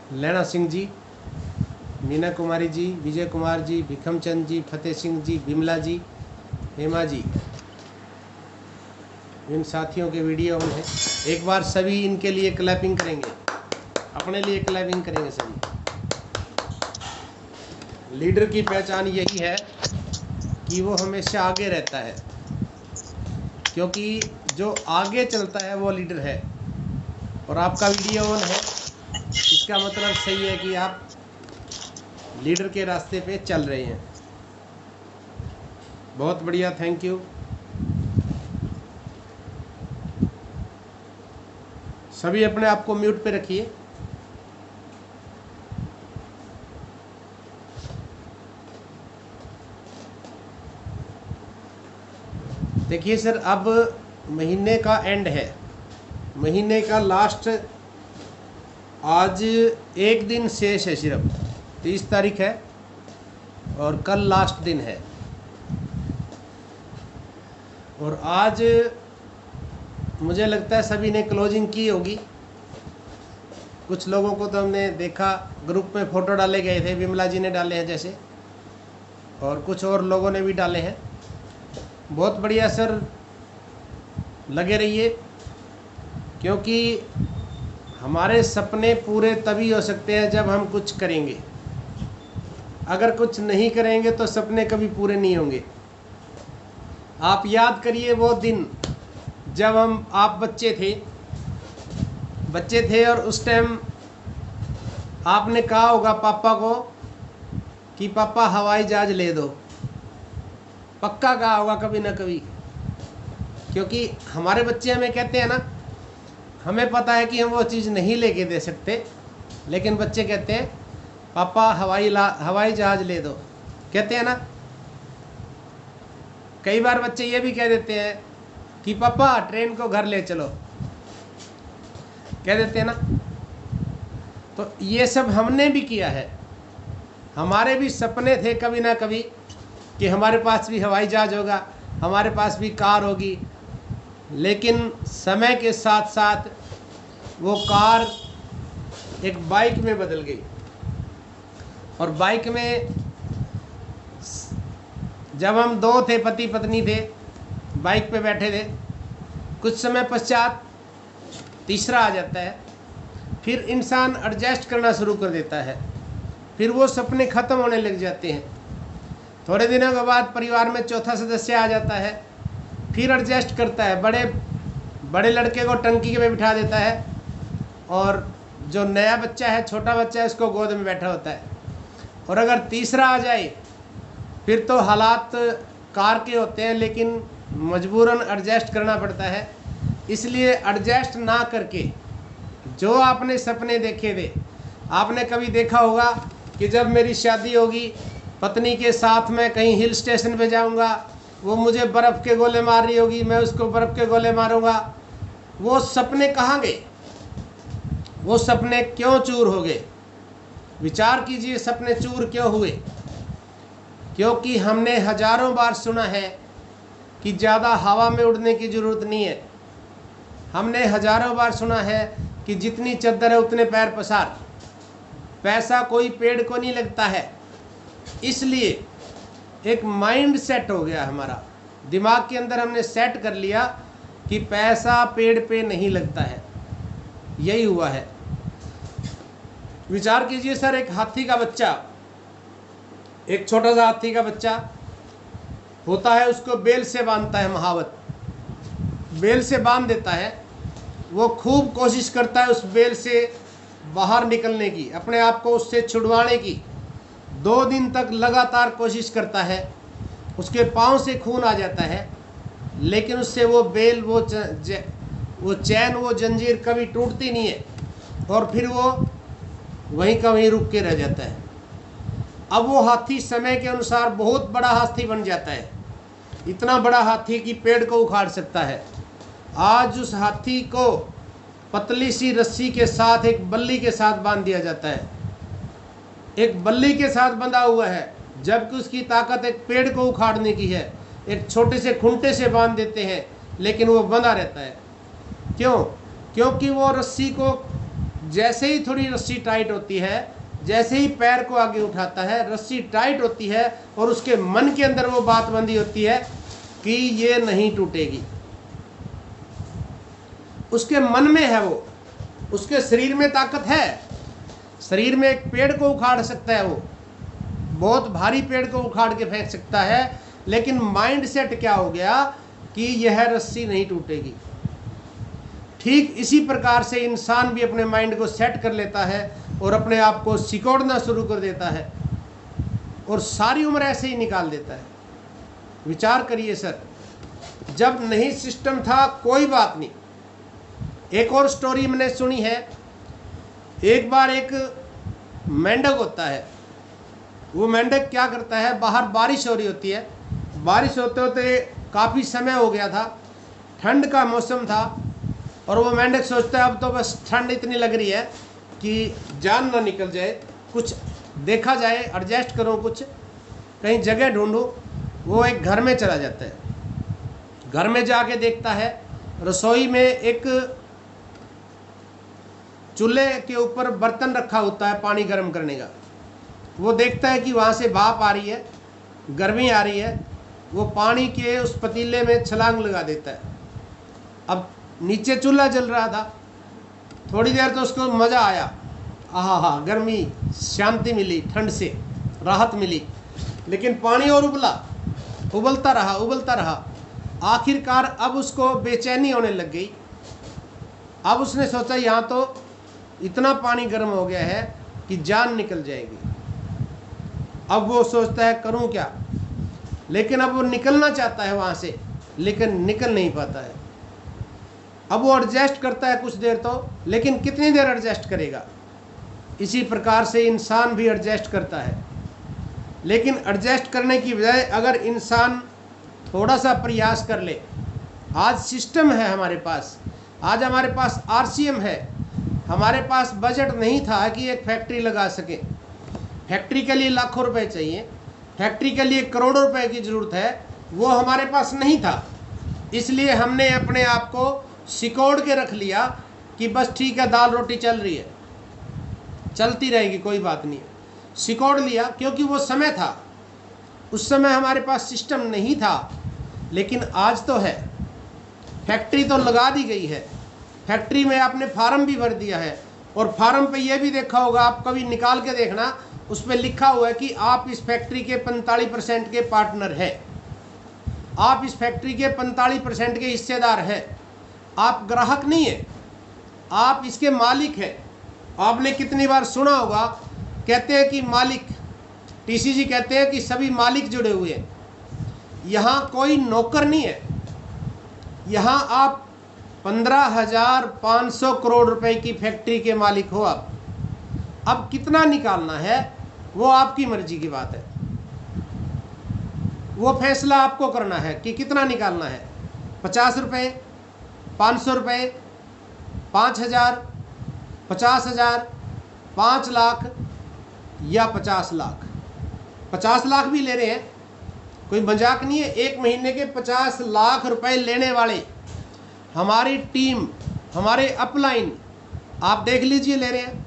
लैना सिंह जी, मीना कुमारी जी, विजय कुमार जी, भिखम चंद जी, फतेह सिंह जी, बिमला जी, हेमा जी, इन साथियों के वीडियो ऑन है। एक बार सभी इनके लिए क्लैपिंग करेंगे, अपने लिए क्लैपिंग करेंगे सभी। लीडर की पहचान यही है कि वो हमेशा आगे रहता है, क्योंकि जो आगे चलता है वो लीडर है। और आपका वीडियो ऑन है, इसका मतलब सही है कि आप लीडर के रास्ते पे चल रहे हैं। बहुत बढ़िया, थैंक यू। सभी अपने आप को म्यूट पे रखिए। देखिए सर, अब महीने का एंड है, महीने का लास्ट, आज एक दिन शेष है, सिर्फ 30 तारीख है और कल लास्ट दिन है। और आज मुझे लगता है सभी ने क्लोजिंग की होगी। कुछ लोगों को तो हमने देखा, ग्रुप में फ़ोटो डाले गए थे, विमला जी ने डाले हैं जैसे, और कुछ और लोगों ने भी डाले हैं। बहुत बढ़िया सर, लगे रहिए, क्योंकि हमारे सपने पूरे तभी हो सकते हैं जब हम कुछ करेंगे। अगर कुछ नहीं करेंगे तो सपने कभी पूरे नहीं होंगे। आप याद करिए वो दिन जब आप बच्चे थे और उस टाइम आपने कहा होगा पापा को कि पापा हवाई जहाज ले दो। पक्का कहा होगा कभी ना कभी, क्योंकि हमारे बच्चे हमें कहते हैं ना, हमें पता है कि हम वो चीज़ नहीं लेके दे सकते, लेकिन बच्चे कहते हैं पापा हवाई जहाज ले दो, कहते हैं ना। कई बार बच्चे ये भी कह देते हैं कि पापा ट्रेन को घर ले चलो, कह देते हैं ना। तो ये सब हमने भी किया है, हमारे भी सपने थे कभी ना कभी कि हमारे पास भी हवाई जहाज होगा, हमारे पास भी कार होगी। लेकिन समय के साथ साथ वो कार एक बाइक में बदल गई, और बाइक में जब हम दो थे, पति पत्नी थे, बाइक पे बैठे थे, कुछ समय पश्चात तीसरा आ जाता है, फिर इंसान एडजस्ट करना शुरू कर देता है, फिर वो सपने ख़त्म होने लग जाते हैं। थोड़े दिनों के बाद परिवार में चौथा सदस्य आ जाता है, फिर एडजस्ट करता है, बड़े लड़के को टंकी पे बिठा देता है, और जो नया बच्चा है, छोटा बच्चा है, उसको गोद में बैठा होता है। और अगर तीसरा आ जाए फिर तो हालात कार के होते हैं, लेकिन मजबूरन एडजस्ट करना पड़ता है। इसलिए एडजस्ट ना करके जो आपने सपने देखे थे, आपने कभी देखा होगा कि जब मेरी शादी होगी, पत्नी के साथ मैं कहीं हिल स्टेशन पे जाऊंगा, वो मुझे बर्फ़ के गोले मार रही होगी, मैं उसको बर्फ़ के गोले मारूंगा। वो सपने कहाँ गए? वो सपने क्यों चूर हो गए? विचार कीजिए, सपने चूर क्यों हुए? क्योंकि हमने हजारों बार सुना है कि ज़्यादा हवा में उड़ने की ज़रूरत नहीं है। हमने हजारों बार सुना है कि जितनी चद्दर है उतने पैर पसार। पैसा कोई पेड़ को नहीं लगता है। इसलिए एक माइंड सेट हो गया हमारा, दिमाग के अंदर हमने सेट कर लिया कि पैसा पेड़ पे नहीं लगता है। यही हुआ है। विचार कीजिए सर, एक हाथी का बच्चा, एक छोटा सा हाथी का बच्चा होता है, उसको बेल से बांधता है महावत, बेल से बांध देता है। वो खूब कोशिश करता है उस बेल से बाहर निकलने की, अपने आप को उससे छुड़वाने की। 2 दिन तक लगातार कोशिश करता है, उसके पाँव से खून आ जाता है, लेकिन उससे वो बेल, वो चैन, वो जंजीर कभी टूटती नहीं है, और फिर वो वहीं का वहीं रुक के रह जाता है। अब वो हाथी समय के अनुसार बहुत बड़ा हाथी बन जाता है, इतना बड़ा हाथी कि पेड़ को उखाड़ सकता है। आज उस हाथी को पतली सी रस्सी के साथ, एक बल्ली के साथ बांध दिया जाता है, एक बल्ली के साथ बंधा हुआ है, जबकि उसकी ताकत एक पेड़ को उखाड़ने की है। एक छोटे से खूंटे से बांध देते हैं, लेकिन वो बंधा रहता है। क्यों? क्योंकि वो रस्सी को जैसे ही थोड़ी रस्सी टाइट होती है, जैसे ही पैर को आगे उठाता है, रस्सी टाइट होती है और उसके मन के अंदर वो बात बंधी होती है कि ये नहीं टूटेगी। उसके मन में है वो, उसके शरीर में ताकत है। शरीर में एक पेड़ को उखाड़ सकता है, वो बहुत भारी पेड़ को उखाड़ के फेंक सकता है, लेकिन माइंड सेट क्या हो गया कि यह रस्सी नहीं टूटेगी। ठीक इसी प्रकार से इंसान भी अपने माइंड को सेट कर लेता है और अपने आप को सिकोड़ना शुरू कर देता है और सारी उम्र ऐसे ही निकाल देता है। विचार करिए सर, जब नहीं सिस्टम था कोई बात नहीं। एक और स्टोरी मैंने सुनी है, एक बार एक मेंढक होता है, वो मेंढक क्या करता है, बाहर बारिश हो रही होती है, बारिश होते होते काफ़ी समय हो गया था, ठंड का मौसम था, और वो मेंढक सोचता है अब तो बस ठंड इतनी लग रही है कि जान ना निकल जाए, कुछ देखा जाए, एडजस्ट करूँ, कुछ कहीं जगह ढूंढूं। वो एक घर में चला जाता है। घर में जाके देखता है रसोई में एक चूल्हे के ऊपर बर्तन रखा होता है पानी गर्म करने का। वो देखता है कि वहाँ से भाप आ रही है, गर्मी आ रही है। वो पानी के उस पतीले में छलांग लगा देता है। अब नीचे चूल्हा जल रहा था, थोड़ी देर तो उसको मज़ा आया, आहा गर्मी, शांति मिली, ठंड से राहत मिली, लेकिन पानी और उबलता रहा। आखिरकार अब उसको बेचैनी होने लग गई। अब उसने सोचा यहाँ तो इतना पानी गर्म हो गया है कि जान निकल जाएगी। अब वो सोचता है करूँ क्या, लेकिन अब वो निकलना चाहता है वहाँ से, लेकिन निकल नहीं पाता है। अब वो एडजस्ट करता है कुछ देर तो, लेकिन कितनी देर एडजस्ट करेगा। इसी प्रकार से इंसान भी एडजस्ट करता है, लेकिन एडजस्ट करने की बजाय अगर इंसान थोड़ा सा प्रयास कर ले। आज सिस्टम है हमारे पास, आज हमारे पास आरसीएम है, हमारे पास बजट नहीं था कि एक फैक्ट्री लगा सके। फैक्ट्री के लिए लाखों रुपए चाहिए, फैक्ट्री के लिए करोड़ों रुपए की ज़रूरत है, वो हमारे पास नहीं था। इसलिए हमने अपने आप को सिकोड़ के रख लिया कि बस ठीक है, दाल रोटी चल रही है, चलती रहेगी, कोई बात नहीं है। सिकोड़ लिया क्योंकि वो समय था, उस समय हमारे पास सिस्टम नहीं था, लेकिन आज तो है। फैक्ट्री तो लगा दी गई है, फैक्ट्री में आपने फार्म भी भर दिया है, और फार्म पे ये भी देखा होगा, आप कभी निकाल के देखना, उस पर लिखा हुआ है कि आप इस फैक्ट्री के 45% के पार्टनर हैं, आप इस फैक्ट्री के 45% के हिस्सेदार हैं। आप ग्राहक नहीं है, आप इसके मालिक हैं। आपने कितनी बार सुना होगा, कहते हैं कि मालिक, टीसीजी कहते हैं कि सभी मालिक जुड़े हुए हैं। यहाँ कोई नौकर नहीं है, यहाँ आप 15,500 करोड़ रुपए की फैक्ट्री के मालिक हो आप। अब कितना निकालना है वो आपकी मर्जी की बात है, वो फैसला आपको करना है कि कितना निकालना है। 50 रुपये, 500 रुपये, 5,000, 50,000, 5 लाख या 50 लाख। 50 लाख भी ले रहे हैं, कोई मजाक नहीं है। एक महीने के 50 लाख रुपए लेने वाले हमारी टीम, हमारे अपलाइन, आप देख लीजिए, ले रहे हैं।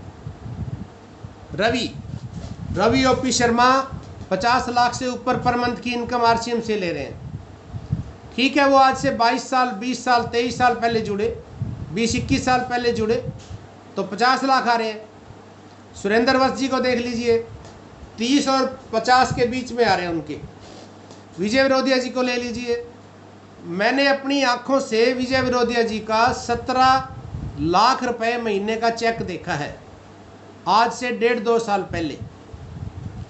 रवि ओपी शर्मा 50 लाख से ऊपर पर मंथ की इनकम आरसीएम से ले रहे हैं। ठीक है, वो आज से 22 साल, 20 साल, 23 साल पहले जुड़े, 20-21 साल पहले जुड़े, तो 50 लाख आ रहे हैं। सुरेंद्र वत्स जी को देख लीजिए, 30 और 50 के बीच में आ रहे हैं उनके। विजय विरोधिया जी को ले लीजिए, मैंने अपनी आंखों से विजय विरोधिया जी का 17 लाख रुपए महीने का चेक देखा है, आज से 1.5-2 साल पहले।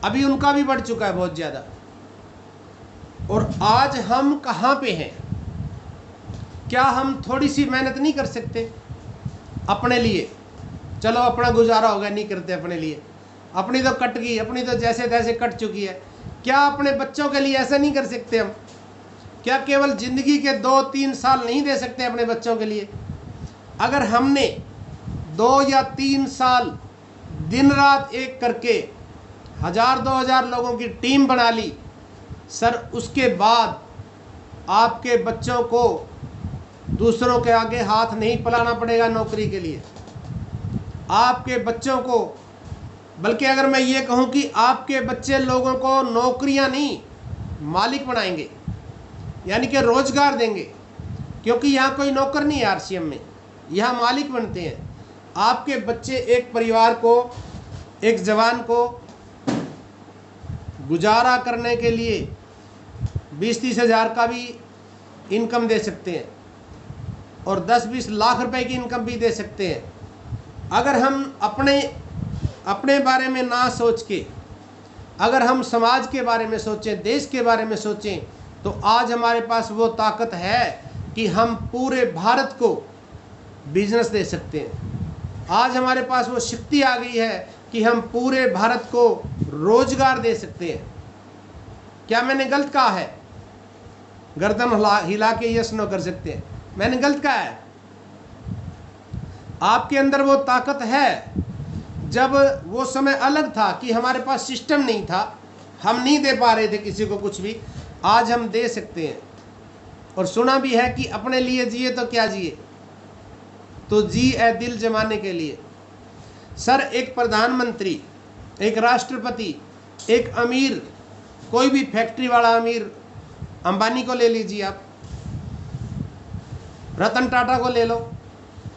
अभी उनका भी बढ़ चुका है बहुत ज़्यादा। और आज हम कहाँ पे हैं? क्या हम थोड़ी सी मेहनत नहीं कर सकते अपने लिए? चलो अपना गुजारा होगा, नहीं करते अपने लिए, अपनी तो कट गई, अपनी तो जैसे तैसे कट चुकी है। क्या अपने बच्चों के लिए ऐसा नहीं कर सकते हम? क्या केवल ज़िंदगी के 2-3 साल नहीं दे सकते अपने बच्चों के लिए? अगर हमने 2 या 3 साल दिन रात एक करके 1000-2000 लोगों की टीम बना ली सर, उसके बाद आपके बच्चों को दूसरों के आगे हाथ नहीं फैलाना पड़ेगा नौकरी के लिए। आपके बच्चों को, बल्कि अगर मैं ये कहूँ कि आपके बच्चे लोगों को नौकरियां नहीं मालिक बनाएंगे, यानी कि रोजगार देंगे, क्योंकि यहाँ कोई नौकर नहीं है आरसीएम में, यहाँ मालिक बनते हैं। आपके बच्चे एक परिवार को, एक जवान को गुजारा करने के लिए 20-30 हज़ार का भी इनकम दे सकते हैं और 10-20 लाख रुपए की इनकम भी दे सकते हैं। अगर हम अपने बारे में ना सोच के, अगर हम समाज के बारे में सोचें, देश के बारे में सोचें, तो आज हमारे पास वो ताकत है कि हम पूरे भारत को बिजनेस दे सकते हैं। आज हमारे पास वो शक्ति आ गई है कि हम पूरे भारत को रोजगार दे सकते हैं। क्या मैंने गलत कहा है? गर्दन हिला के यस नो कर सकते हैं। मैंने गलत कहा है? आपके अंदर वो ताकत है। जब वो समय अलग था कि हमारे पास सिस्टम नहीं था, हम नहीं दे पा रहे थे किसी को कुछ भी, आज हम दे सकते हैं। और सुना भी है कि अपने लिए जिए तो क्या जिए, तो जी ए दिल जमाने के लिए। सर, एक प्रधानमंत्री, एक राष्ट्रपति, एक अमीर, कोई भी फैक्ट्री वाला अमीर, अंबानी को ले लीजिए आप, रतन टाटा को ले लो,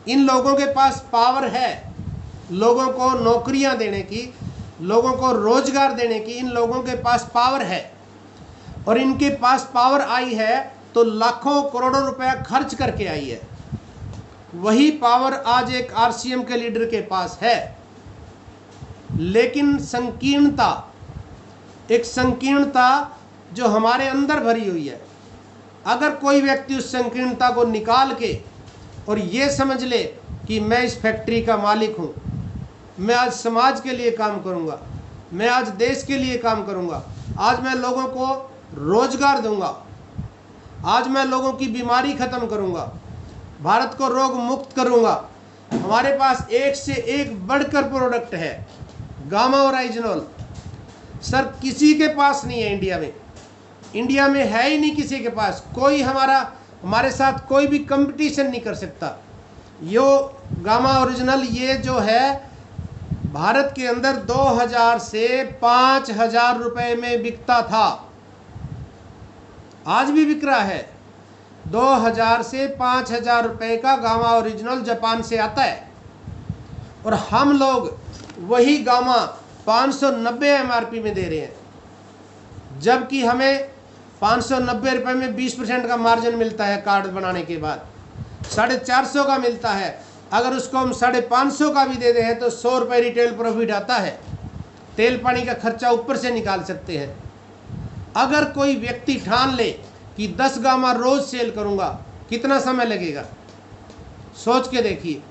इन लोगों के पास पावर है लोगों को नौकरियां देने की, लोगों को रोजगार देने की। इन लोगों के पास पावर है, और इनके पास पावर आई है तो लाखों करोड़ों रुपया खर्च करके आई है। वही पावर आज एक आरसीएम के लीडर के पास है, लेकिन संकीर्णता, एक संकीर्णता जो हमारे अंदर भरी हुई है, अगर कोई व्यक्ति उस संकीर्णता को निकाल के और ये समझ ले कि मैं इस फैक्ट्री का मालिक हूँ, मैं आज समाज के लिए काम करूँगा, मैं आज देश के लिए काम करूँगा, आज मैं लोगों को रोजगार दूंगा, आज मैं लोगों की बीमारी खत्म करूँगा, भारत को रोग मुक्त करूँगा। हमारे पास एक से एक बढ़कर प्रोडक्ट है, गामा ओरिजिनल। सर, किसी के पास नहीं है इंडिया में है ही नहीं किसी के पास। कोई हमारे साथ कोई भी कंपटीशन नहीं कर सकता। यो गामा ओरिजिनल ये जो है भारत के अंदर 2000 से 5000 रुपए में बिकता था, आज भी बिक रहा है। 2000 से 5000 रुपए का गामा ओरिजिनल जापान से आता है, और हम लोग वही गामा 590 एमआरपी में दे रहे हैं, जबकि हमें 590 रुपए में 20% का मार्जिन मिलता है कार्ड बनाने के बाद, 450 का मिलता है। अगर उसको हम 550 का भी दे दें तो 100 रुपये रिटेल प्रॉफिट आता है। तेल पानी का खर्चा ऊपर से निकाल सकते हैं। अगर कोई व्यक्ति ठान ले कि 10 गामा रोज सेल करूंगा, कितना समय लगेगा? सोच के देखिए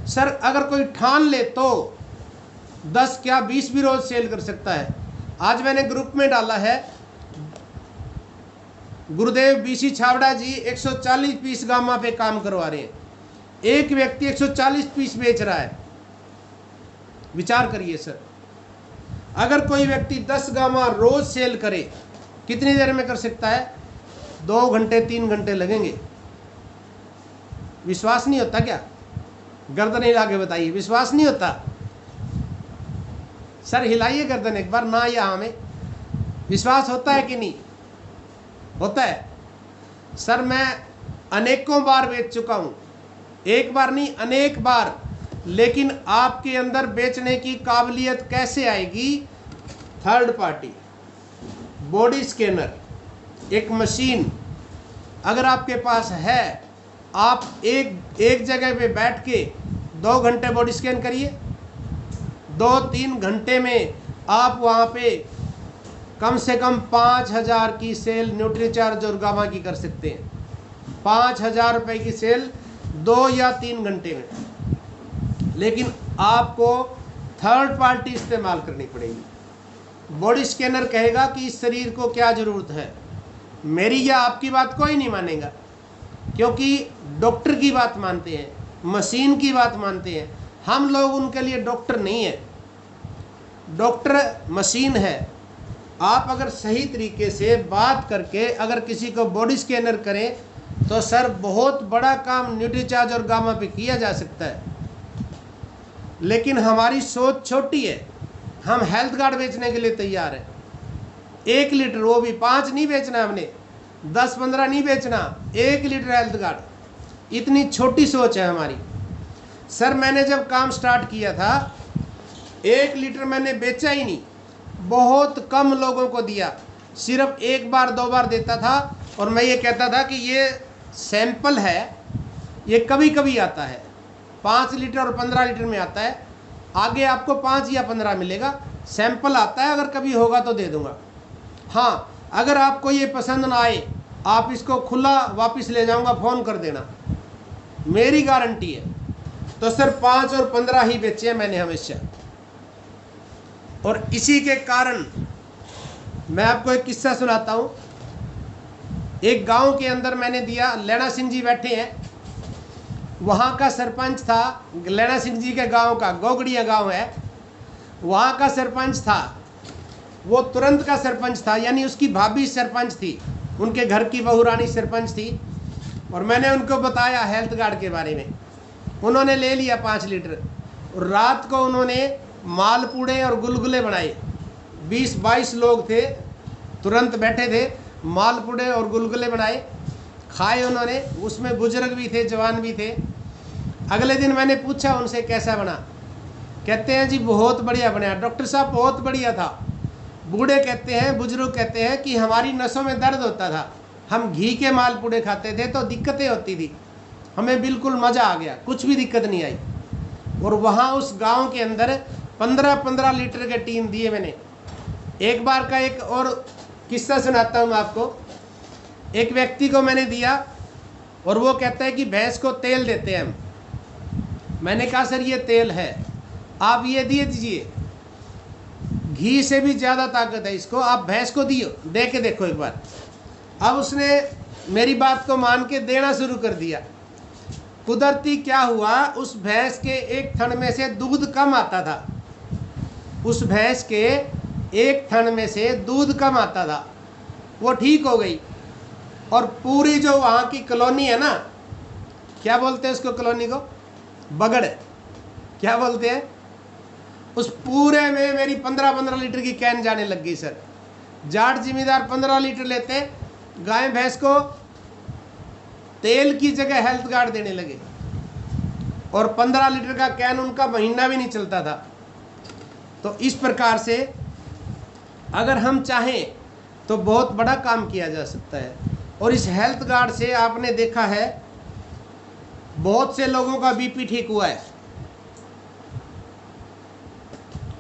सर। अगर कोई ठान ले तो 10 क्या 20 भी रोज सेल कर सकता है। आज मैंने ग्रुप में डाला है, गुरुदेव बीसी छावड़ा जी 140 पीस गामा पे काम करवा रहे हैं। एक व्यक्ति 140 पीस बेच रहा है। विचार करिए सर, अगर कोई व्यक्ति 10 गामा रोज सेल करे, कितनी देर में कर सकता है? 2 घंटे 3 घंटे लगेंगे। विश्वास नहीं होता क्या? गर्दन हिला के बताइए, विश्वास नहीं होता? सर हिलाइए गर्दन एक बार ना, या हमें विश्वास होता है कि नहीं होता है? सर मैं अनेकों बार बेच चुका हूं, एक बार नहीं अनेक बार। लेकिन आपके अंदर बेचने की काबिलियत कैसे आएगी? थर्ड पार्टी, बॉडी स्कैनर, एक मशीन अगर आपके पास है, आप एक जगह पे बैठ के 2 घंटे बॉडी स्कैन करिए, 2-3 घंटे में आप वहाँ पे कम से कम 5000 की सेल न्यूट्रीचार्ज और गामा की कर सकते हैं। 5000 रुपये की सेल 2 या 3 घंटे में। लेकिन आपको थर्ड पार्टी इस्तेमाल करनी पड़ेगी। बॉडी स्कैनर कहेगा कि इस शरीर को क्या ज़रूरत है। मेरी या आपकी बात कोई नहीं मानेगा, क्योंकि डॉक्टर की बात मानते हैं, मशीन की बात मानते हैं। हम लोग उनके लिए डॉक्टर नहीं है, डॉक्टर मशीन है। आप अगर सही तरीके से बात करके अगर किसी को बॉडी स्कैनर करें तो सर बहुत बड़ा काम न्यूट्रीचार्ज और गामा पे किया जा सकता है। लेकिन हमारी सोच छोटी है। हम हेल्थ कार्ड बेचने के लिए तैयार है। 1 लीटर, वो भी 5 नहीं बेचना, हमने 10-15 नहीं बेचना, 1 लीटर हेल्थ कार्ड। इतनी छोटी सोच है हमारी। सर मैंने जब काम स्टार्ट किया था 1 लीटर मैंने बेचा ही नहीं, बहुत कम लोगों को दिया, सिर्फ 1 बार 2 बार देता था। और मैं ये कहता था कि ये सैंपल है, ये कभी कभी आता है, 5 लीटर और 15 लीटर में आता है। आगे आपको 5 या 15 मिलेगा, सैंपल आता है, अगर कभी होगा तो दे दूंगा। हाँ, अगर आपको ये पसंद ना आए, आप इसको खुला वापस ले जाऊंगा, फ़ोन कर देना, मेरी गारंटी है। तो सर 5 और 15 ही बेचे हैं मैंने हमेशा। और इसी के कारण मैं आपको एक किस्सा सुनाता हूँ। एक गांव के अंदर मैंने दिया, लैना सिंह जी बैठे हैं, वहाँ का सरपंच था, लैना सिंह जी के गांव का, गोगड़िया गांव है, वहाँ का सरपंच था। वो तुरंत का सरपंच था, यानी उसकी भाभी सरपंच थी, उनके घर की बहू रानी सरपंच थी। और मैंने उनको बताया हेल्थ कार्ड के बारे में, उन्होंने ले लिया 5 लीटर। और रात को उन्होंने मालपूड़े और गुलगुले बनाए, 20-22 लोग थे, तुरंत बैठे थे, मालपूड़े और गुलगुले बनाए, खाए उन्होंने। उसमें बुजुर्ग भी थे, जवान भी थे। अगले दिन मैंने पूछा उनसे कैसा बना, कहते हैं जी बहुत बढ़िया बना डॉक्टर साहब, बहुत बढ़िया था। बूढ़े कहते हैं, बुजुर्ग कहते हैं कि हमारी नसों में दर्द होता था, हम घी के मालपूड़े खाते थे तो दिक्कतें होती थी, हमें बिल्कुल मज़ा आ गया, कुछ भी दिक्कत नहीं आई। और वहाँ उस गांव के अंदर 15-15 लीटर के टीन दिए मैंने। एक बार का एक और किस्सा सुनाता हूँ आपको। एक व्यक्ति को मैंने दिया और वो कहता है कि भैंस को तेल देते हैं हम। मैंने कहा सर ये तेल है, आप ये दिए दीजिए, घी से भी ज़्यादा ताकत है इसको, आप भैंस को दियो, दे के देखो एक बार। अब उसने मेरी बात को मान के देना शुरू कर दिया। कुदरती क्या हुआ, उस भैंस के एक थन में से दूध कम आता था, उस भैंस के एक थन में से दूध कम आता था, वो ठीक हो गई। और पूरी जो वहाँ की कॉलोनी है ना, क्या बोलते हैं उसको, कॉलोनी को बगड़, क्या बोलते हैं, उस पूरे में मेरी 15-15 लीटर की कैन जाने लग गई सर। जाट जिम्मेदार 15 लीटर लेते, गाय भैंस को तेल की जगह हेल्थ कार्ड देने लगे, और 15 लीटर का कैन उनका महीना भी नहीं चलता था। तो इस प्रकार से अगर हम चाहें तो बहुत बड़ा काम किया जा सकता है। और इस हेल्थ कार्ड से आपने देखा है बहुत से लोगों का बीपी ठीक हुआ है,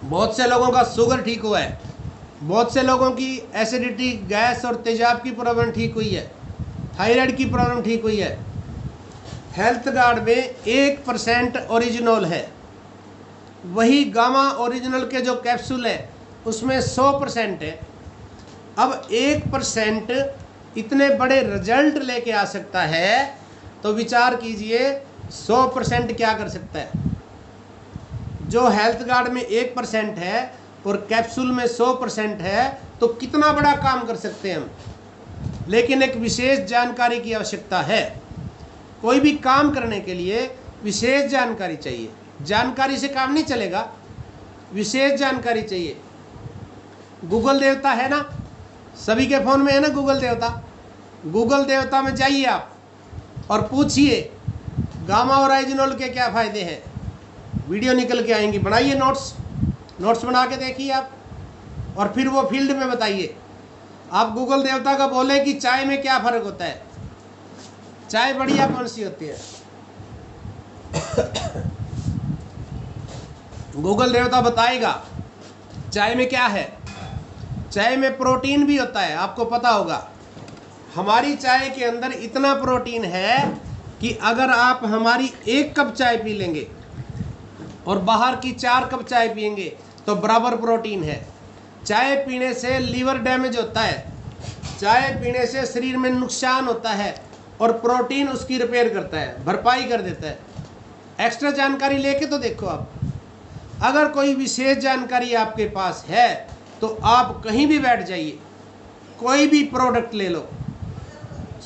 बहुत से लोगों का शुगर ठीक हुआ है, बहुत से लोगों की एसिडिटी, गैस और तेजाब की प्रॉब्लम ठीक हुई है, थायराइड की प्रॉब्लम ठीक हुई है। हेल्थ कार्ड में 1% ओरिजिनल है, वही गामा ओरिजिनल के जो कैप्सूल है उसमें 100% है। अब 1% इतने बड़े रिजल्ट लेके आ सकता है, तो विचार कीजिए 100% क्या कर सकता है। जो हेल्थ कार्ड में 1% है और कैप्सूल में 100% है, तो कितना बड़ा काम कर सकते हैं हम। लेकिन एक विशेष जानकारी की आवश्यकता है। कोई भी काम करने के लिए विशेष जानकारी चाहिए, जानकारी से काम नहीं चलेगा, विशेष जानकारी चाहिए। गूगल देवता है ना, सभी के फ़ोन में है ना गूगल देवता। गूगल देवता में जाइए आप और पूछिए गामा ओरिजिनल के क्या फ़ायदे हैं, वीडियो निकल के आएंगी, बनाइए नोट्स बना के देखिए आप, और फिर वो फील्ड में बताइए। आप गूगल देवता का बोले कि चाय में क्या फ़र्क होता है, चाय बढ़िया कौन सी होती है, गूगल देवता बताएगा चाय में क्या है। चाय में प्रोटीन भी होता है, आपको पता होगा। हमारी चाय के अंदर इतना प्रोटीन है कि अगर आप हमारी 1 कप चाय पी लेंगे और बाहर की 4 कप चाय पिएंगे तो बराबर प्रोटीन है। चाय पीने से लीवर डैमेज होता है, चाय पीने से शरीर में नुकसान होता है, और प्रोटीन उसकी रिपेयर करता है, भरपाई कर देता है। एक्स्ट्रा जानकारी लेके तो देखो आप। अगर कोई विशेष जानकारी आपके पास है तो आप कहीं भी बैठ जाइए, कोई भी प्रोडक्ट ले लो,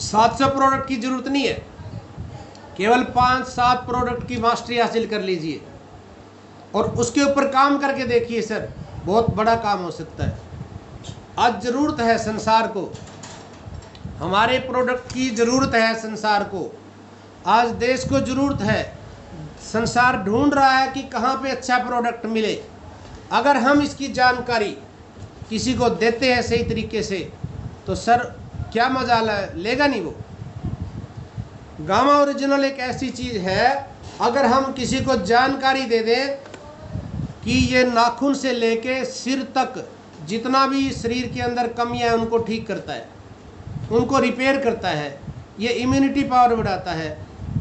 700 प्रोडक्ट की जरूरत नहीं है, केवल 5-7 प्रोडक्ट की मास्टरी हासिल कर लीजिए और उसके ऊपर काम करके देखिए सर, बहुत बड़ा काम हो सकता है। आज ज़रूरत है संसार को, हमारे प्रोडक्ट की ज़रूरत है संसार को, आज देश को ज़रूरत है। संसार ढूंढ रहा है कि कहाँ पे अच्छा प्रोडक्ट मिले। अगर हम इसकी जानकारी किसी को देते हैं सही तरीके से तो सर क्या मजा लेगा नहीं वो। गामा ओरिजिनल एक ऐसी चीज़ है, अगर हम किसी को जानकारी दे दें कि ये नाखून से लेके सिर तक जितना भी शरीर के अंदर कमियां हैं उनको ठीक करता है, उनको रिपेयर करता है, ये इम्यूनिटी पावर बढ़ाता है।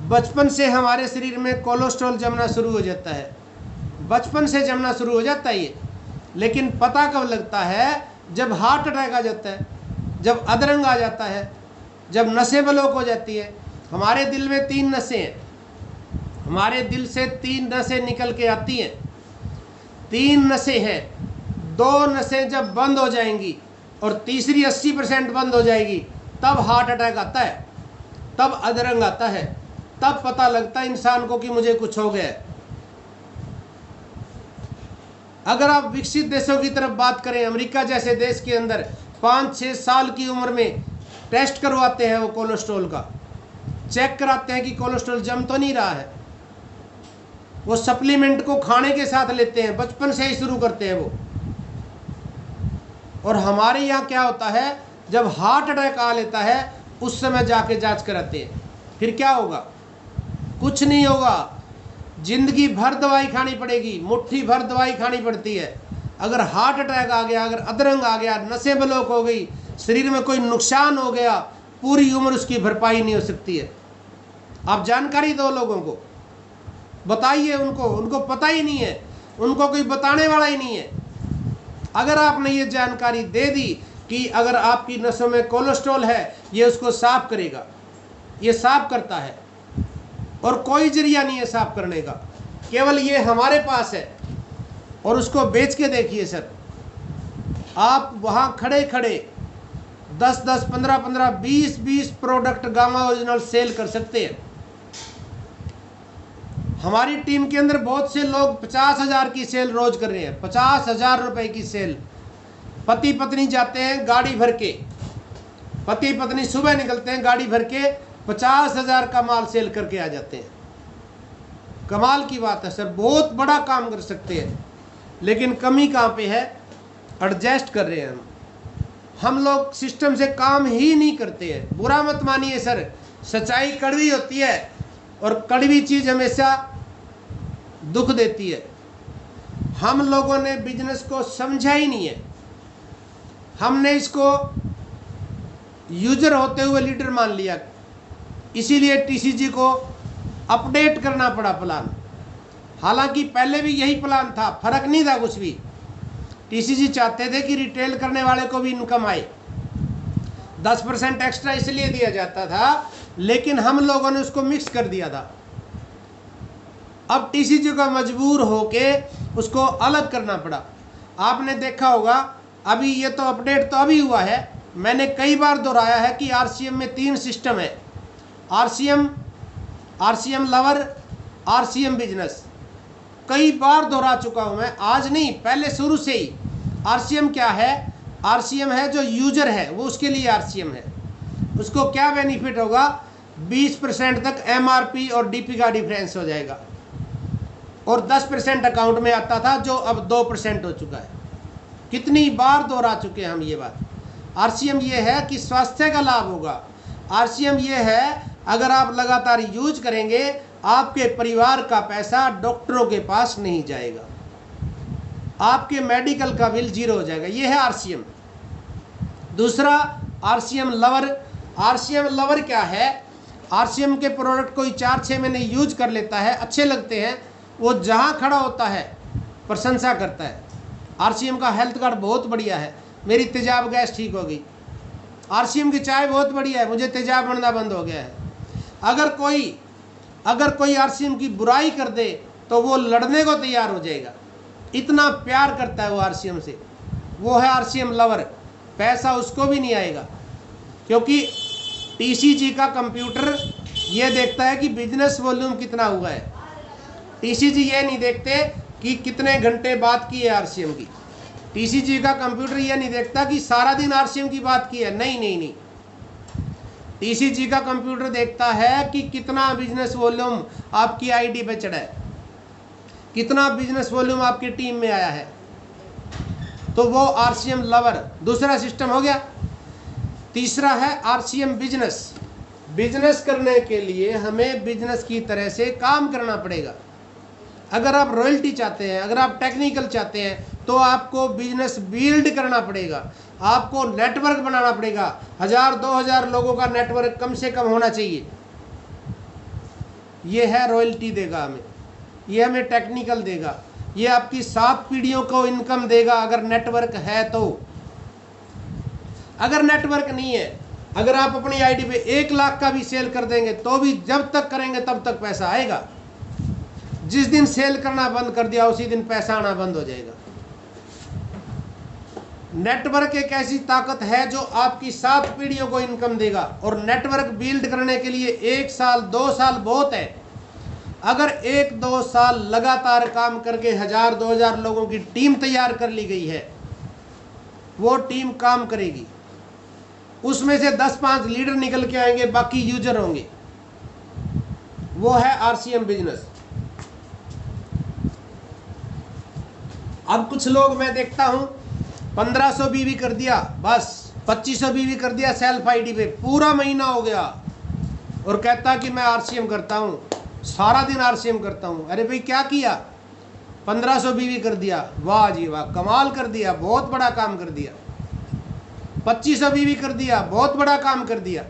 बचपन से हमारे शरीर में कोलेस्ट्रॉल जमना शुरू हो जाता है, बचपन से जमना शुरू हो जाता है ये। लेकिन पता कब लगता है? जब हार्ट अटैक आ जाता है, जब अधरंग आ जाता है, जब नसें ब्लॉक हो जाती है। हमारे दिल में 3 नसें हैं, हमारे दिल से 3 नसें निकल के आती हैं, 3 नसें हैं। 2 नसें जब बंद हो जाएंगी और तीसरी 80% बंद हो जाएगी, तब हार्ट अटैक आता है, तब अधरंग आता है, तब पता लगता है इंसान को कि मुझे कुछ हो गया है। अगर आप विकसित देशों की तरफ बात करें, अमेरिका जैसे देश के अंदर 5-6 साल की उम्र में टेस्ट करवाते हैं, वो कोलेस्ट्रॉल का चेक कराते हैं कि कोलेस्ट्रॉल जम तो नहीं रहा है। वो सप्लीमेंट को खाने के साथ लेते हैं, बचपन से ही शुरू करते हैं वो। और हमारे यहाँ क्या होता है, जब हार्ट अटैक आ लेता है उस समय जाके जांच कराते हैं। फिर क्या होगा? कुछ नहीं होगा, जिंदगी भर दवाई खानी पड़ेगी, मुट्ठी भर दवाई खानी पड़ती है। अगर हार्ट अटैक आ गया, अगर अधरंग आ गया, नसें ब्लॉक हो गई, शरीर में कोई नुकसान हो गया, पूरी उम्र उसकी भरपाई नहीं हो सकती है। आप जानकारी दो लोगों को, बताइए उनको पता ही नहीं है, उनको कोई बताने वाला ही नहीं है। अगर आपने ये जानकारी दे दी कि अगर आपकी नसों में कोलेस्ट्रॉल है, ये उसको साफ करेगा, ये साफ करता है और कोई जरिया नहीं है साफ करने का, केवल ये हमारे पास है। और उसको बेच के देखिए सर, आप वहाँ खड़े खड़े 10-10, 15-15, 20-20 प्रोडक्ट गामा ओरिजिनल सेल कर सकते हैं। हमारी टीम के अंदर बहुत से लोग 50,000 की सेल रोज कर रहे हैं, 50,000 रुपए की सेल। पति पत्नी जाते हैं गाड़ी भर के, पति पत्नी सुबह निकलते हैं गाड़ी भर के, 50,000 का माल सेल करके आ जाते हैं। कमाल की बात है सर, बहुत बड़ा काम कर सकते हैं। लेकिन कमी कहाँ पे है? एडजस्ट कर रहे हैं हम लोग सिस्टम से काम ही नहीं करते हैं। बुरा मत मानिए सर, सच्चाई कड़वी होती है और कड़वी चीज़ हमेशा दुख देती है। हम लोगों ने बिजनेस को समझा ही नहीं है, हमने इसको यूजर होते हुए लीडर मान लिया। इसीलिए टीसीजी को अपडेट करना पड़ा प्लान। हालांकि पहले भी यही प्लान था, फर्क नहीं था कुछ भी। टीसीजी चाहते थे कि रिटेल करने वाले को भी इनकम आए, 10% एक्स्ट्रा इसलिए दिया जाता था, लेकिन हम लोगों ने उसको मिक्स कर दिया था। अब टीसीजी को मजबूर होके उसको अलग करना पड़ा। आपने देखा होगा, अभी ये तो अपडेट तो अभी हुआ है, मैंने कई बार दोहराया है कि आरसीएम में 3 सिस्टम है, आरसीएम लवर, आरसीएम बिजनेस। कई बार दोहरा चुका हूं मैं, आज नहीं, पहले शुरू से ही। आरसीएम क्या है? आरसीएम है जो यूजर है वो, उसके लिए आरसीएम है। उसको क्या बेनिफिट होगा? 20% तक एमआरपी और डीपी का डिफरेंस हो जाएगा, और 10% अकाउंट में आता था जो अब 2% हो चुका है। कितनी बार दोहरा चुके हैं हम ये बात। आरसीएम ये है कि स्वास्थ्य का लाभ होगा। आरसीएम ये है, अगर आप लगातार यूज करेंगे, आपके परिवार का पैसा डॉक्टरों के पास नहीं जाएगा, आपके मेडिकल का बिल 0 हो जाएगा। ये है आरसीएम। दूसरा आरसीएम लवर। आरसीएम लवर क्या है? आरसीएम के प्रोडक्ट कोई 4-6 महीने यूज कर लेता है, अच्छे लगते हैं, वो जहाँ खड़ा होता है प्रशंसा करता है। आरसीएम का हेल्थ कार्ड बहुत बढ़िया है, मेरी तेजाब गैस ठीक हो गई। आरसीएम की चाय बहुत बढ़िया है, मुझे तेजाब बनना बंद हो गया है। अगर कोई आरसीएम की बुराई कर दे तो वो लड़ने को तैयार हो जाएगा, इतना प्यार करता है वो आरसीएम से। वो है आरसीएम लवर। पैसा उसको भी नहीं आएगा, क्योंकि टीसीजी का कंप्यूटर ये देखता है कि बिजनेस वॉल्यूम कितना हुआ है। टीसीजी ये नहीं देखते कि कितने घंटे बात की है आरसीएम की। टीसीजी का कंप्यूटर ये नहीं देखता कि सारा दिन आरसीएम की बात की है, नहीं नहीं नहीं। टीसीजी का कंप्यूटर देखता है कि कितना बिजनेस वॉल्यूम आपकी आईडी पे चढ़ा है, कितना बिजनेस वॉल्यूम आपकी टीम में आया है, तो वो आरसीएम लवर दूसरा सिस्टम हो गया। तीसरा है आरसीएम बिजनेस। बिजनेस करने के लिए हमें बिजनेस की तरह से काम करना पड़ेगा। अगर आप रॉयल्टी चाहते हैं, अगर आप टेक्निकल चाहते हैं, तो आपको बिजनेस बिल्ड करना पड़ेगा, आपको नेटवर्क बनाना पड़ेगा। 1000-2000 लोगों का नेटवर्क कम से कम होना चाहिए। ये है रॉयल्टी देगा हमें, ये हमें टेक्निकल देगा, ये आपकी 7 पीढ़ियों को इनकम देगा अगर नेटवर्क है तो। अगर नेटवर्क नहीं है, अगर आप अपनी आईडी पे 1 लाख का भी सेल कर देंगे तो भी जब तक करेंगे तब तक पैसा आएगा। जिस दिन सेल करना बंद कर दिया उसी दिन पैसा आना बंद हो जाएगा। नेटवर्क एक ऐसी ताकत है जो आपकी 7 पीढ़ियों को इनकम देगा। और नेटवर्क बिल्ड करने के लिए 1 साल 2 साल बहुत है। अगर 1-2 साल लगातार काम करके 1000-2000 लोगों की टीम तैयार कर ली गई है, वो टीम काम करेगी, उसमें से 10-5 लीडर निकल के आएंगे, बाकी यूजर होंगे। वो है आरसीएम बिजनेस। अब कुछ लोग मैं देखता हूं 1500 बीवी कर दिया, बस 2500 बीवी कर दिया सेल्फ आईडी पे, पूरा महीना हो गया, और कहता कि मैं आरसीएम करता हूं, सारा दिन आरसीएम करता हूं। अरे भाई क्या किया? 1500 बीवी कर दिया, वाह जी वाह, कमाल कर दिया, बहुत बड़ा काम कर दिया। 2500 बीवी कर दिया, बहुत बड़ा काम कर दिया।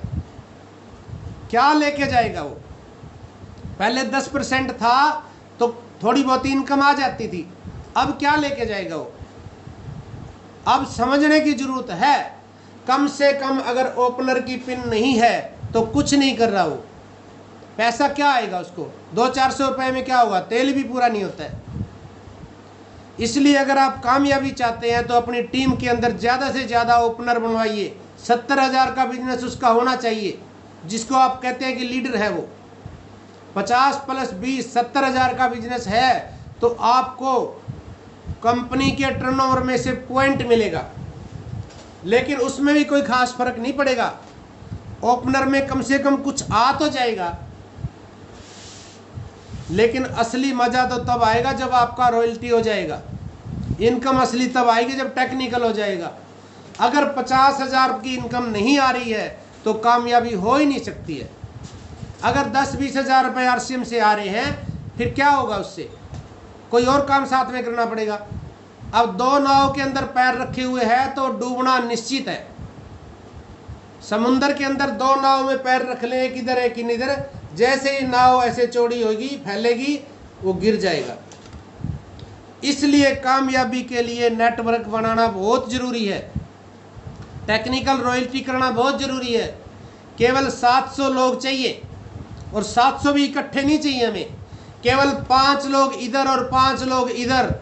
क्या लेके जाएगा वो? पहले 10% था तो थोड़ी बहुत इनकम आ जाती थी, अब क्या लेके जाएगा वो? अब समझने की जरूरत है। कम से कम अगर ओपनर की पिन नहीं है तो कुछ नहीं कर रहा वो, पैसा क्या आएगा उसको? 200-400 रुपए में क्या होगा? तेल भी पूरा नहीं होता है। इसलिए अगर आप कामयाबी चाहते हैं तो अपनी टीम के अंदर ज़्यादा से ज़्यादा ओपनर बनवाइए। 70,000 का बिजनेस उसका होना चाहिए, जिसको आप कहते हैं कि लीडर है वो। 50 + 20 70,000 का बिजनेस है तो आपको कंपनी के टर्नओवर में से पॉइंट मिलेगा, लेकिन उसमें भी कोई खास फर्क नहीं पड़ेगा। ओपनर में कम से कम कुछ आ तो जाएगा, लेकिन असली मजा तो तब आएगा जब आपका रॉयल्टी हो जाएगा। इनकम असली तब आएगी जब टेक्निकल हो जाएगा। अगर 50,000 की इनकम नहीं आ रही है तो कामयाबी हो ही नहीं सकती है। अगर 10-20 हज़ार रुपये आरसीएम से आ रहे हैं, फिर क्या होगा? उससे कोई और काम साथ में करना पड़ेगा। अब 2 नाव के अंदर पैर रखे हुए हैं तो डूबना निश्चित है। समुंदर के अंदर 2 नाव में पैर रख ले, एक इधर एक इधर, जैसे ही नाव ऐसे चौड़ी होगी फैलेगी वो गिर जाएगा। इसलिए कामयाबी के लिए नेटवर्क बनाना बहुत जरूरी है, टेक्निकल रॉयल्टी करना बहुत जरूरी है। केवल 700 लोग चाहिए, और 700 भी इकट्ठे नहीं चाहिए हमें। केवल 5 लोग इधर और 5 लोग इधर,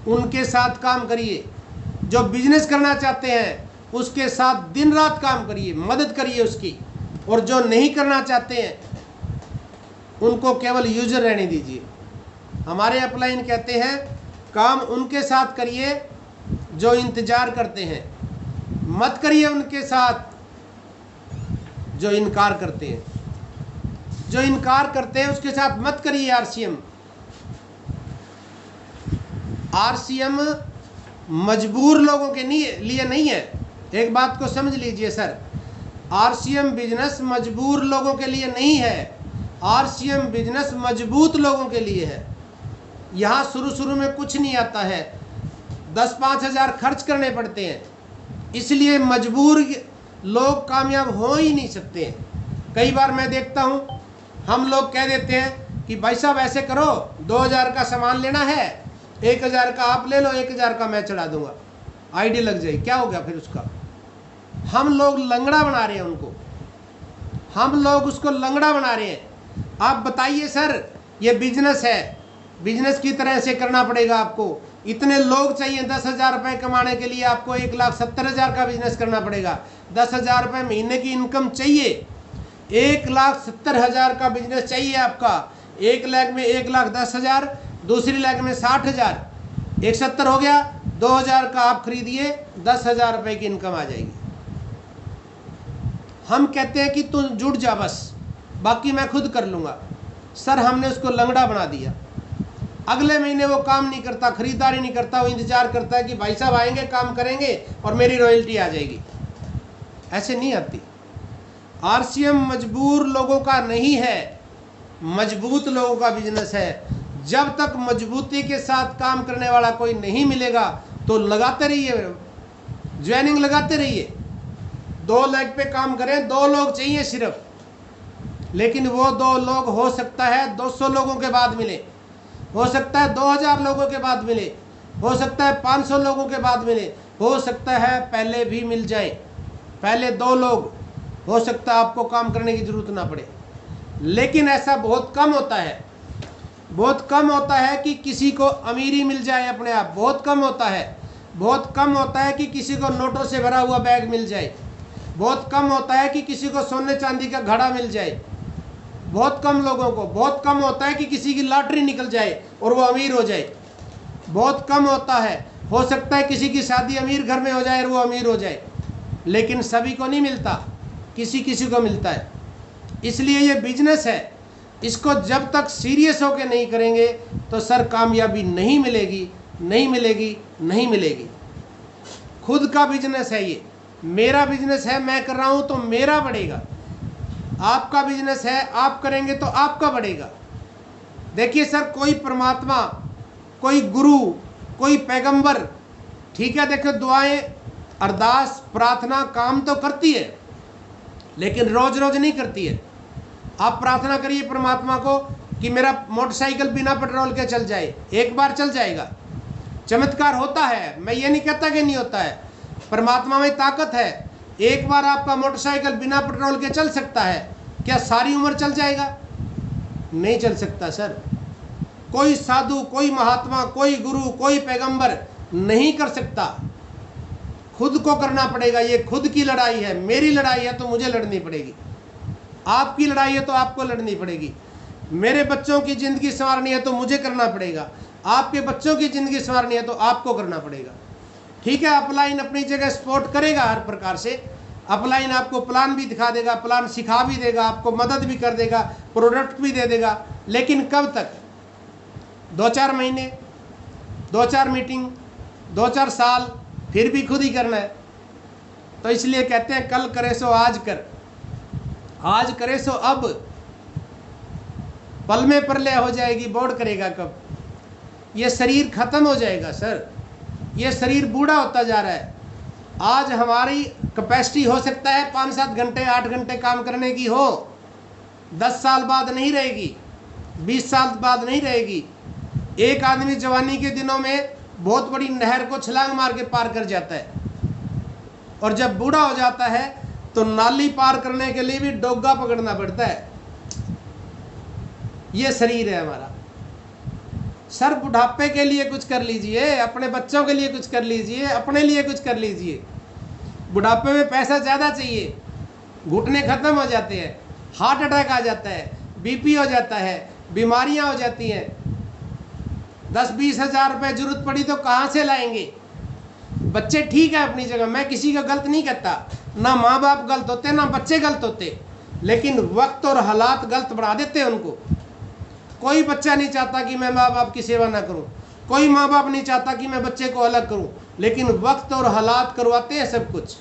उनके साथ काम करिए। जो बिजनेस करना चाहते हैं उसके साथ दिन रात काम करिए, मदद करिए उसकी। और जो नहीं करना चाहते हैं उनको केवल यूजर रहने दीजिए। हमारे अपलाइन कहते हैं काम उनके साथ करिए जो इंतजार करते हैं, मत करिए उनके साथ जो इनकार करते हैं। जो इनकार करते हैं उसके साथ मत करिए आरसीएम। आरसीएम मजबूर लोगों के लिए नहीं है। एक बात को समझ लीजिए सर, आरसीएम बिजनेस मजबूर लोगों के लिए नहीं है, आरसीएम बिजनेस मजबूत लोगों के लिए है। यहाँ शुरू में कुछ नहीं आता है, 10-5 हज़ार खर्च करने पड़ते हैं, इसलिए मजबूर लोग कामयाब हो ही नहीं सकते हैं। कई बार मैं देखता हूँ हम लोग कह देते हैं कि भाई साहब ऐसे करो, 2000 का सामान लेना है, 1000 का आप ले लो, 1000 का मैं चढ़ा दूंगा, आईडी लग जाएगी। क्या हो गया फिर उसका? हम लोग लंगड़ा बना रहे हैं उनको, हम लोग उसको लंगड़ा बना रहे हैं। आप बताइए सर, ये बिजनेस है, बिजनेस की तरह से करना पड़ेगा आपको। इतने लोग चाहिए, 10,000 रुपये कमाने के लिए आपको 1,70,000 का बिजनेस करना पड़ेगा। 10,000 रुपये महीने की इनकम चाहिए, 1,70,000 का बिजनेस चाहिए आपका। 1 लाख में 1,10,000, दूसरी लेग में 60,000, 170 हो गया, 2,000 का आप खरीदिए, 10,000 रुपये की इनकम आ जाएगी। हम कहते हैं कि तू जुड़ जा बस, बाकी मैं खुद कर लूँगा। सर हमने उसको लंगड़ा बना दिया। अगले महीने वो काम नहीं करता, खरीदारी नहीं करता, वो इंतजार करता है कि भाई साहब आएंगे, काम करेंगे और मेरी रॉयल्टी आ जाएगी। ऐसे नहीं आती। आरसीएम मजबूर लोगों का नहीं है, मजबूत लोगों का बिजनेस है। जब तक मजबूती के साथ काम करने वाला कोई नहीं मिलेगा तो लगाते रहिए, ज्वाइनिंग लगाते रहिए। 2 लेग पे काम करें, 2 लोग चाहिए सिर्फ, लेकिन वो 2 लोग हो सकता है 200 लोगों के बाद मिले, हो सकता है 2000 लोगों के बाद मिले, हो सकता है 500 लोगों के बाद मिले, हो सकता है पहले भी मिल जाए। पहले 2 लोग, हो सकता है आपको काम करने की ज़रूरत ना पड़े। लेकिन ऐसा बहुत कम होता है, बहुत कम होता है कि किसी को अमीरी मिल जाए अपने आप, बहुत कम होता है। बहुत कम होता है कि किसी को नोटों से भरा हुआ बैग मिल जाए, बहुत कम होता है कि किसी को सोने चांदी का घड़ा मिल जाए, बहुत कम लोगों को। बहुत कम होता है कि किसी की लॉटरी निकल जाए और वो अमीर हो जाए, बहुत कम होता है। हो सकता है किसी की शादी अमीर घर में हो जाए और वो अमीर हो जाए, लेकिन सभी को नहीं मिलता, किसी किसी को मिलता है। इसलिए ये बिजनेस है, इसको जब तक सीरियस होकर नहीं करेंगे तो सर कामयाबी नहीं मिलेगी, नहीं मिलेगी, नहीं मिलेगी। खुद का बिजनेस है, ये मेरा बिजनेस है, मैं कर रहा हूँ तो मेरा बढ़ेगा। आपका बिजनेस है, आप करेंगे तो आपका बढ़ेगा। देखिए सर, कोई परमात्मा, कोई गुरु, कोई पैगंबर, ठीक है, देखो दुआएं, अरदास, प्रार्थना काम तो करती है, लेकिन रोज रोज नहीं करती है। आप प्रार्थना करिए परमात्मा को कि मेरा मोटरसाइकिल बिना पेट्रोल के चल जाए, एक बार चल जाएगा। चमत्कार होता है, मैं ये नहीं कहता कि नहीं होता है, परमात्मा में ताकत है। एक बार आपका मोटरसाइकिल बिना पेट्रोल के चल सकता है, क्या सारी उम्र चल जाएगा? नहीं चल सकता सर। कोई साधु, कोई महात्मा, कोई गुरु, कोई पैगंबर नहीं कर सकता। खुद को करना पड़ेगा। ये खुद की लड़ाई है, मेरी लड़ाई है तो मुझे लड़नी पड़ेगी, आपकी लड़ाई है तो आपको लड़नी पड़ेगी। मेरे बच्चों की ज़िंदगी संवारनी है तो मुझे करना पड़ेगा, आपके बच्चों की ज़िंदगी संवारनी है तो आपको करना पड़ेगा। ठीक है, अपलाइन अपनी जगह सपोर्ट करेगा हर प्रकार से। अपलाइन आपको प्लान भी दिखा देगा, प्लान सिखा भी देगा, आपको मदद भी कर देगा, प्रोडक्ट भी दे देगा, लेकिन कब तक? 2-4 महीने, 2-4 मीटिंग, 2-4 साल, फिर भी खुद ही करना है। तो इसलिए कहते हैं कल करे सो आज कर, आज करे सो अब। पल में प्रलय हो जाएगी, बोर्ड करेगा कब? ये शरीर खत्म हो जाएगा सर, ये शरीर बूढ़ा होता जा रहा है। आज हमारी कैपेसिटी हो सकता है 5-7 घंटे 8 घंटे काम करने की हो, 10 साल बाद नहीं रहेगी, 20 साल बाद नहीं रहेगी। एक आदमी जवानी के दिनों में बहुत बड़ी नहर को छलांग मार के पार कर जाता है, और जब बूढ़ा हो जाता है तो नाली पार करने के लिए भी डोगा पकड़ना पड़ता है। ये शरीर है हमारा। सर बुढ़ापे के लिए कुछ कर लीजिए, अपने बच्चों के लिए कुछ कर लीजिए, अपने लिए कुछ कर लीजिए। बुढ़ापे में पैसा ज़्यादा चाहिए, घुटने खत्म हो जाते हैं, हार्ट अटैक आ जाता है, बीपी हो जाता है, बीमारियां हो जाती हैं। 10-20 हज़ार रुपये जरूरत पड़ी तो कहाँ से लाएंगे? बच्चे ठीक है अपनी जगह, मैं किसी का गलत नहीं कहता, ना माँ बाप गलत होते ना बच्चे गलत होते, लेकिन वक्त और हालात गलत बना देते हैं उनको। कोई बच्चा नहीं चाहता कि मैं माँ बाप की सेवा ना करूं, कोई माँ बाप नहीं चाहता कि मैं बच्चे को अलग करूं, लेकिन वक्त और हालात करवाते हैं सब कुछ।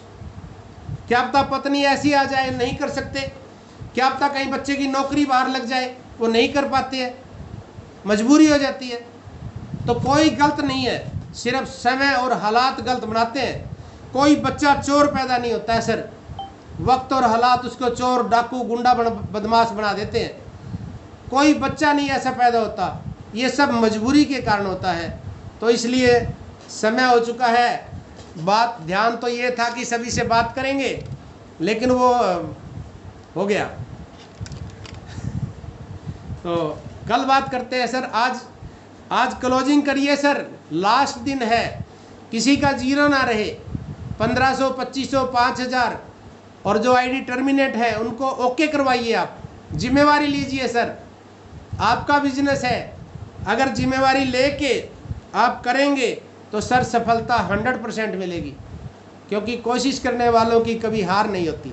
क्या पता पत्नी ऐसी आ जाए, नहीं कर सकते, क्या पता कहीं बच्चे की नौकरी बाहर लग जाए, वो नहीं कर पाते हैं, मजबूरी हो जाती है। तो कोई गलत नहीं है, सिर्फ समय और हालात गलत बनाते हैं। कोई बच्चा चोर पैदा नहीं होता है सर, वक्त और हालात उसको चोर, डाकू, गुंडा, बदमाश बना देते हैं। कोई बच्चा नहीं ऐसा पैदा होता, ये सब मजबूरी के कारण होता है। तो इसलिए समय हो चुका है। बात ध्यान तो ये था कि सभी से बात करेंगे, लेकिन वो हो गया। तो कल बात करते हैं सर। आज क्लोजिंग करिए सर, लास्ट दिन है, किसी का जीरो ना रहे। 1500, 2500, 5000 और जो आईडी टर्मिनेट है उनको ओके करवाइए। आप जिम्मेवारी लीजिए सर, आपका बिजनेस है, अगर जिम्मेवारी लेके आप करेंगे तो सर सफलता 100% मिलेगी, क्योंकि कोशिश करने वालों की कभी हार नहीं होती।